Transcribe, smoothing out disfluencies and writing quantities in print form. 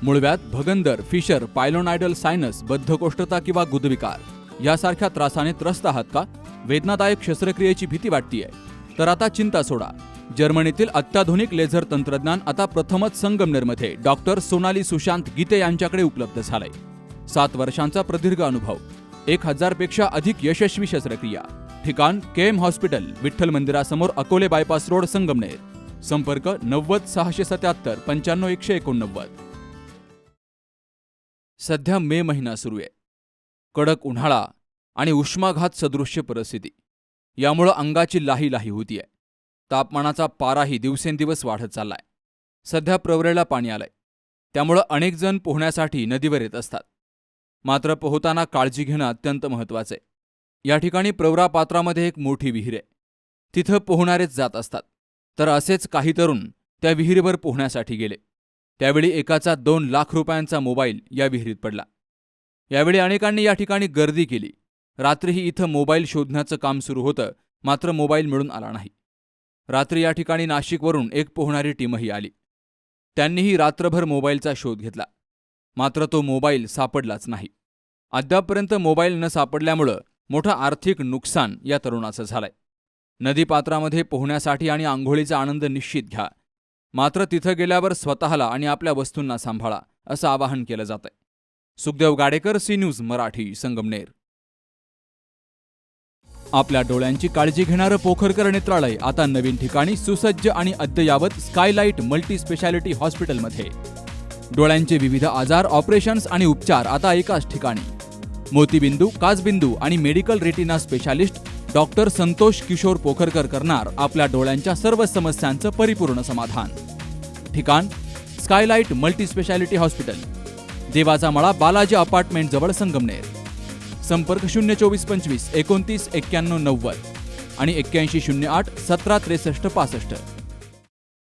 मूळव्याध, भगंदर, fissure, पायलोनायडल sinus, बद्धकोष्ठता किंवा गुदविकार यासारख्या त्रासाने त्रस्त आहात का? वेदनादायक शस्त्रक्रियेची भीती वाटतेय? तर आता चिंता सोडा. जर्मनीतील अत्याधुनिक लेझर तंत्रज्ञान आता प्रथमच संगमनेरमध्ये डॉक्टर सोनाली सुशांत गीते यांच्याकडे उपलब्ध झालंय. 7 वर्षांचा प्रदीर्घ अनुभव, 1000 पेक्षा अधिक यशस्वी शस्त्रक्रिया. ठिकाण केएम हॉस्पिटल, विठ्ठल मंदिरासमोर, अकोले बायपास रोड, संगमनेर. संपर्क 90 677 95 189. सध्या मे महिना सुरू आहे. कडक उन्हाळा आणि उष्माघात सदृश्य परिस्थिती यामुळं अंगाची लाही लाही होतीये. तापमानाचा पाराही दिवसेंदिवस वाढत चाललाय. सध्या प्रवरेला पाणी आलंय, त्यामुळं अनेक जण पोहण्यासाठी नदीवर येत असतात. मात्र पोहताना काळजी घेणं अत्यंत महत्त्वाचं आहे. या ठिकाणी प्रवरा पात्रामध्ये एक मोठी विहीर आहे. तिथं पोहणारेच जात असतात. तर असेच काही तरुण त्या विहिरीवर पोहण्यासाठी गेले. त्यावेळी एकाचा 2 लाख रुपयांचा मोबाईल या विहिरीत पडला. यावेळी अनेकांनी या ठिकाणी गर्दी केली. रात्रीही इथं मोबाईल शोधण्याचं काम सुरू होतं, मात्र मोबाईल मिळून आला नाही. रात्री या ठिकाणी नाशिकवरून एक पोहणारी टीमही आली. त्यांनीही रात्रभर मोबाईलचा शोध घेतला, मात्र तो मोबाईल सापडलाच नाही. अद्यापपर्यंत मोबाईल न सापडल्यामुळं मोठं आर्थिक नुकसान या तरुणाचं झालंय. नदीपात्रामध्ये पोहण्यासाठी आणि आंघोळीचा आनंद निश्चित घ्या, मात्र तिथं गेल्यावर स्वतःला आणि आपल्या वस्तूंना सांभाळा, असं आवाहन केलं जातंय. Sukhdev Gadekar, C news Marathi, Sangamner. आपल्या डोळ्यांची काळजी घेणारं पोखरकर नेत्रालय आता नवीन ठिकाणी सुसज्ज आणि अद्ययावत स्कायलाइट मल्टी स्पेशालिटी हॉस्पिटलमध्ये. डोळ्यांचे विविध आजार, ऑपरेशन्स आणि उपचार आता एकाच ठिकाणी. मोतीबिंदू, काचबिंदू आणि medical retina specialist doctor Santosh Kishor Pokharkar करणार आपल्या डोळ्यांच्या सर्व समस्यांचं परिपूर्ण समाधान. ठिकाण स्कायलाइट मल्टी स्पेशालिटी हॉस्पिटल, देवाचा मळा, बालाजी अपार्टमेंट जवळ, संगमनेर. संपर्क 024 25 29 91 90 आणि 81 08 17 63 65.